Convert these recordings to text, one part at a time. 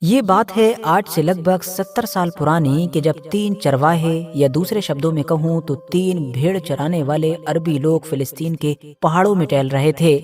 یہ بات ہے آج سے لگ بھگ 70 سال پرانی کہ جب تین چرواہے یا دوسرے شبدوں میں کہوں تو تین بھیڑ چرانے والے عربی لوگ فلسطین کے پہاڑوں میں ٹہل رہے تھے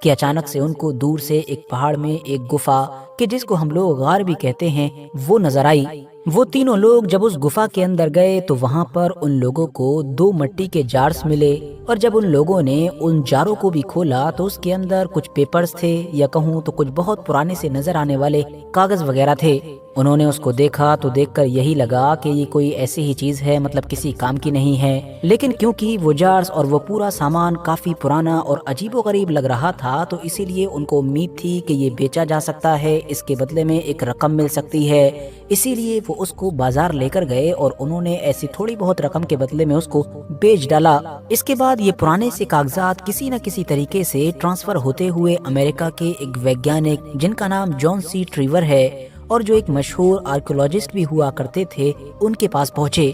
کہ اچانک سے ان کو دور سے ایک پہاڑ میں ایک گفا کہ جس کو ہم لوگ غار بھی کہتے ہیں وہ نظر آئی۔ وہ تینوں لوگ جب اس گفا کے اندر گئے تو وہاں پر ان لوگوں کو دو مٹی کے جارس ملے، اور جب ان لوگوں نے ان جاروں کو بھی کھولا تو اس کے اندر کچھ پیپرز تھے، یا کہوں تو کچھ بہت پرانے سے نظر آنے والے کاغذ وغیرہ تھے۔ انہوں نے اس کو دیکھا تو دیکھ کر یہی لگا کہ یہ کوئی ایسی ہی چیز ہے، مطلب کسی کام کی نہیں ہے، لیکن کیونکہ وہ جارز اور وہ پورا سامان کافی پرانا اور عجیب و غریب لگ رہا تھا تو اسی لیے ان کو امید تھی کہ یہ بیچا جا سکتا ہے، اس کے بدلے میں ایک رقم مل سکتی ہے، اسی لیے وہ اس کو بازار لے کر گئے اور انہوں نے ایسی تھوڑی بہت رقم کے بدلے میں اس کو بیچ ڈالا۔ اس کے بعد یہ پرانے سے کاغذات کسی نہ کسی طریقے سے ٹرانسفر ہوتے ہوئے امریکہ کے ایک ویگیانک جن کا نام جان سی ٹریور ہے اور جو ایک مشہور آرکیولوجسٹ بھی ہوا کرتے تھے ان کے پاس پہنچے۔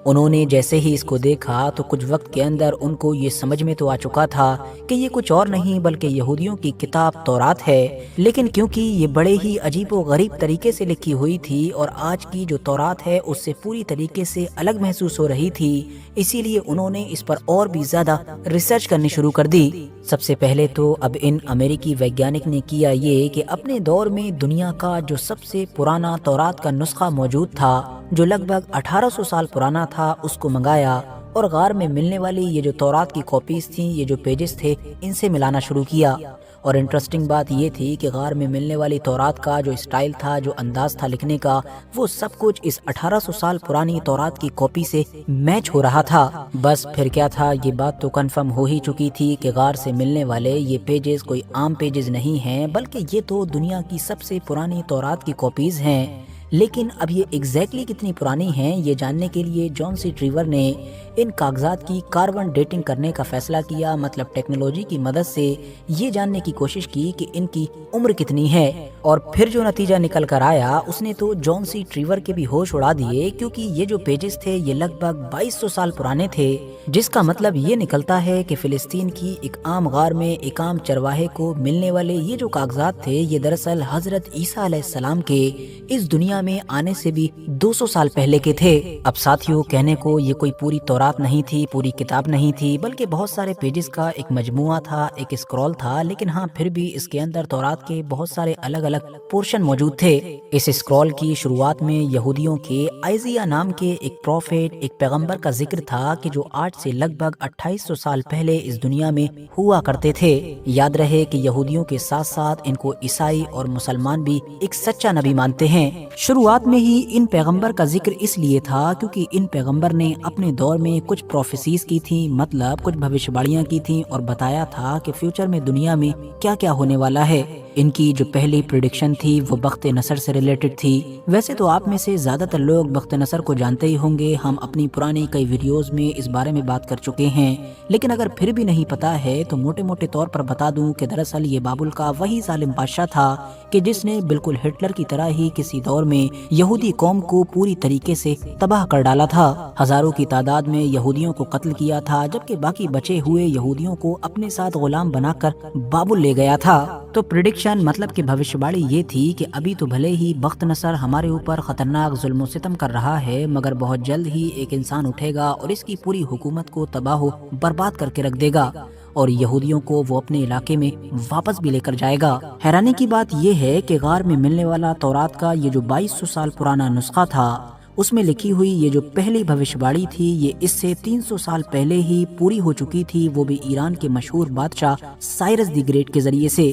انہوں نے جیسے ہی اس کو دیکھا تو کچھ وقت کے اندر ان کو یہ سمجھ میں تو آ چکا تھا کہ یہ کچھ اور نہیں بلکہ یہودیوں کی کتاب تورات ہے، لیکن کیونکہ یہ بڑے ہی عجیب و غریب طریقے سے لکھی ہوئی تھی اور آج کی جو تورات ہے اس سے پوری طریقے سے الگ محسوس ہو رہی تھی، اسی لیے انہوں نے اس پر اور بھی زیادہ ریسرچ کرنی شروع کر دی۔ سب سے پہلے تو اب ان امریکی ویگیانک نے کیا یہ کہ اپنے دور میں دنیا کا جو سب سے پرانا تورات کا نسخہ موجود تھا جو لگ بھگ 1800 سال پرانا تھا اس کو منگایا، اور غار میں ملنے والی یہ جو تورات کی کاپیز تھیں، یہ جو پیجز تھے، ان سے ملانا شروع کیا۔ اور انٹرسٹنگ بات یہ تھی کہ غار میں ملنے والی تورات کا جو اسٹائل تھا، جو انداز تھا لکھنے کا، وہ سب کچھ اس 1800 سال پرانی تورات کی کاپی سے میچ ہو رہا تھا۔ بس پھر کیا تھا، یہ بات تو کنفرم ہو ہی چکی تھی کہ غار سے ملنے والے یہ پیجز کوئی عام پیجز نہیں ہیں بلکہ یہ تو دنیا کی سب سے پرانی تورات کی کاپیز ہیں۔ لیکن اب یہ ایگزیکٹلی کتنی پرانی ہیں یہ جاننے کے لیے جان سی ٹریور نے ان کاغذات کی کاربن ڈیٹنگ کرنے کا فیصلہ کیا، مطلب ٹیکنالوجی کی مدد سے یہ جاننے کی کوشش کی کہ ان کی عمر کتنی ہے، اور پھر جو نتیجہ نکل کر آیا اس نے تو جان سی ٹریور کے بھی ہوش اڑا دیے، کیونکہ یہ جو پیجز تھے یہ لگ بھگ 2200 سال پرانے تھے، جس کا مطلب یہ نکلتا ہے کہ فلسطین کی ایک عام غار میں ایک عام چرواہے کو ملنے والے یہ جو کاغذات تھے یہ دراصل حضرت عیسیٰ علیہ السلام کے اس دنیا میں آنے سے بھی 200 سال پہلے کے تھے۔ اب ساتھیوں، کہنے کو یہ کوئی پوری تورات نہیں تھی، پوری کتاب نہیں تھی، بلکہ بہت سارے پیجز کا ایک مجموعہ تھا، ایک اسکرول تھا، لیکن ہاں پھر بھی اس کے اندر تورات کے بہت سارے الگ الگ پورشن موجود تھے۔ اس اسکرول کی شروعات میں یہودیوں کے آئزیہ نام کے ایک پروفیٹ، ایک پیغمبر کا ذکر تھا کہ جو آج سے لگ بھگ 2800 سال پہلے اس دنیا میں ہوا کرتے تھے۔ یاد رہے کہ یہودیوں کے ساتھ ساتھ ان کو عیسائی اور مسلمان بھی ایک سچا نبی مانتے ہیں۔ شروعات میں ہی ان پیغمبر کا ذکر اس لیے تھا کیونکہ ان پیغمبر نے اپنے دور میں کچھ پروفیسیز کی تھیں، مطلب کچھ بھوشواڑیاں کی تھیں اور بتایا تھا کہ فیوچر میں دنیا میں کیا کیا ہونے والا ہے۔ ان کی جو پہلی پریڈکشن تھی وہ بخت نصر سے ریلیٹڈ تھی۔ ویسے تو آپ میں سے زیادہ تر لوگ بخت نصر کو جانتے ہی ہوں گے، ہم اپنی پرانی کئی ویڈیوز میں اس بارے میں بات کر چکے ہیں، لیکن اگر پھر بھی نہیں پتا ہے تو موٹے موٹے طور پر بتا دوں کہ دراصل یہ بابل کا وہی ظالم بادشاہ تھا کہ جس نے بالکل ہٹلر کی طرح ہی کسی دور میں یہودی قوم کو پوری طریقے سے تباہ کر ڈالا تھا۔ ہزاروں کی تعداد میں یہودیوں کو قتل کیا تھا، جبکہ باقی بچے ہوئے یہودیوں کو اپنے ساتھ غلام بنا کر بابل لے گیا تھا۔ تو پریڈکشن مطلب کہ بھوشواڑی یہ تھی کہ ابھی تو بھلے ہی بخت نصر ہمارے اوپر خطرناک ظلم و ستم کر رہا ہے، مگر بہت جلد ہی ایک انسان اٹھے گا اور اس کی پوری حکومت کو تباہ و برباد کر کے رکھ دے گا، اور یہودیوں کو وہ اپنے علاقے میں واپس بھی لے کر جائے گا۔ حیرانی کی بات یہ ہے کہ غار میں ملنے والا تورات کا یہ جو 2200 سال پرانا نسخہ تھا اس میں لکھی ہوئی یہ جو پہلی بھوشواڑی تھی یہ اس سے 300 سال پہلے ہی پوری ہو چکی تھی، وہ بھی ایران کے مشہور بادشاہ سائرس دی گریٹ کے ذریعے سے۔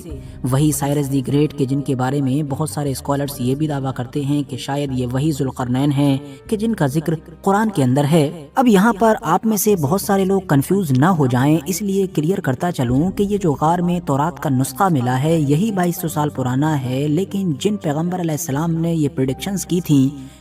وہی سائرس دی گریٹ کے جن کے بارے میں بہت سارے اسکالرز یہ بھی دعویٰ کرتے ہیں کہ شاید یہ وہی ذوالقرنین ہیں کہ جن کا ذکر قرآن کے اندر ہے۔ اب یہاں پر آپ میں سے بہت سارے لوگ کنفیوز نہ ہو جائیں، اس لیے کلیئر کرتا چلوں کہ یہ جو غار میں تورات کا نسخہ ملا ہے یہی 2200 سال پرانا ہے، لیکن جن پیغمبر علیہ السلام نے یہ پریڈکشنز کی تھیں،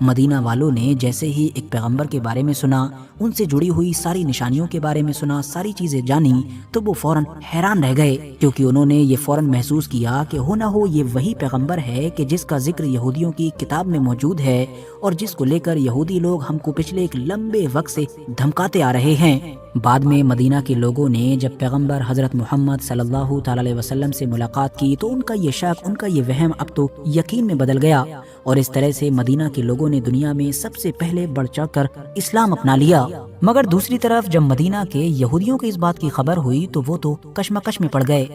مدینہ والوں نے جیسے ہی ایک پیغمبر کے بارے میں سنا، ان سے جڑی ہوئی ساری نشانیوں کے بارے میں سنا، ساری چیزیں جانی، تو وہ فوراً حیران رہ گئے، کیونکہ انہوں نے یہ فوراً محسوس کیا کہ ہو نہ ہو یہ وہی پیغمبر ہے کہ جس کا ذکر یہودیوں کی کتاب میں موجود ہے اور جس کو لے کر یہودی لوگ ہم کو پچھلے ایک لمبے وقت سے دھمکاتے آ رہے ہیں۔ بعد میں مدینہ کے لوگوں نے جب پیغمبر حضرت محمد صلی اللہ تعالی علیہ وسلم سے ملاقات کی تو ان کا یہ شک، ان کا یہ وہم اب تو یقین میں بدل گیا، اور اس طرح سے مدینہ کے لوگوں نے دنیا میں سب سے پہلے بڑھ چڑھ کر اسلام اپنا لیا۔ مگر دوسری طرف جب مدینہ کے یہودیوں کی اس بات کی خبر ہوئی تو وہ تو کشمکش میں پڑ گئے۔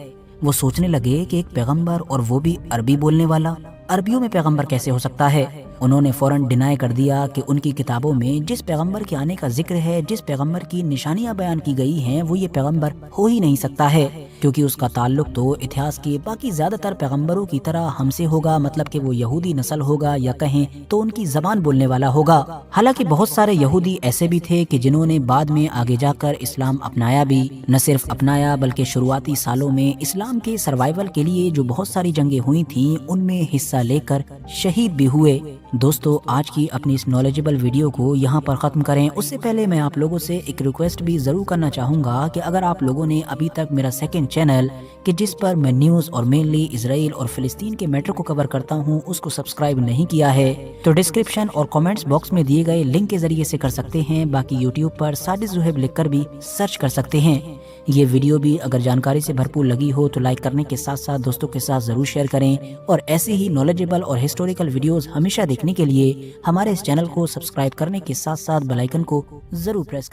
وہ سوچنے لگے کہ ایک پیغمبر، اور وہ بھی عربی بولنے والا، عربیوں میں پیغمبر کیسے ہو سکتا ہے؟ انہوں نے فوراً ڈینائی کر دیا کہ ان کی کتابوں میں جس پیغمبر کے آنے کا ذکر ہے، جس پیغمبر کی نشانیاں بیان کی گئی ہیں، وہ یہ پیغمبر ہو ہی نہیں سکتا ہے، کیونکہ اس کا تعلق تو اتہاس کے باقی زیادہ تر پیغمبروں کی طرح ہم سے ہوگا، مطلب کہ وہ یہودی نسل ہوگا، یا کہیں تو ان کی زبان بولنے والا ہوگا۔ حالانکہ بہت سارے یہودی ایسے بھی تھے کہ جنہوں نے بعد میں آگے جا کر اسلام اپنایا بھی، نہ صرف اپنایا بلکہ شروعاتی سالوں میں اسلام کے سروائیول کے لیے جو بہت ساری جنگیں ہوئی تھیں ان میں حصہ لے کر شہید بھی ہوئے۔ دوستو، آج کی اپنی اس نالجبل ویڈیو کو یہاں پر ختم کریں۔ اس سے پہلے میں آپ لوگوں سے ایک ریکویسٹ بھی ضرور کرنا چاہوں گا کہ اگر آپ لوگوں نے ابھی تک میرا سیکنڈ چینل کہ جس پر میں نیوز اور مینلی اسرائیل اور فلسطین کے میٹر کو کور کرتا ہوں اس کو سبسکرائب نہیں کیا ہے تو ڈسکرپشن اور کامنٹس باکس میں دیے گئے لنک کے ذریعے سے کر سکتے ہیں، باقی یوٹیوب پر ساجد زہیب لکھ کر بھی سرچ کر سکتے ہیں۔ یہ ویڈیو بھی اگر جانکاری سے بھرپور لگی ہو تو لائک کرنے کے ساتھ ساتھ دوستوں کے ساتھ ضرور شیئر کریں، اور ایسے ہی نالجبل اور ہسٹوریکل ویڈیوز ہمیشہ دیکھنے کے لیے ہمارے اس چینل کو سبسکرائب کرنے کے ساتھ ساتھ بیل آئیکن کو ضرور پریس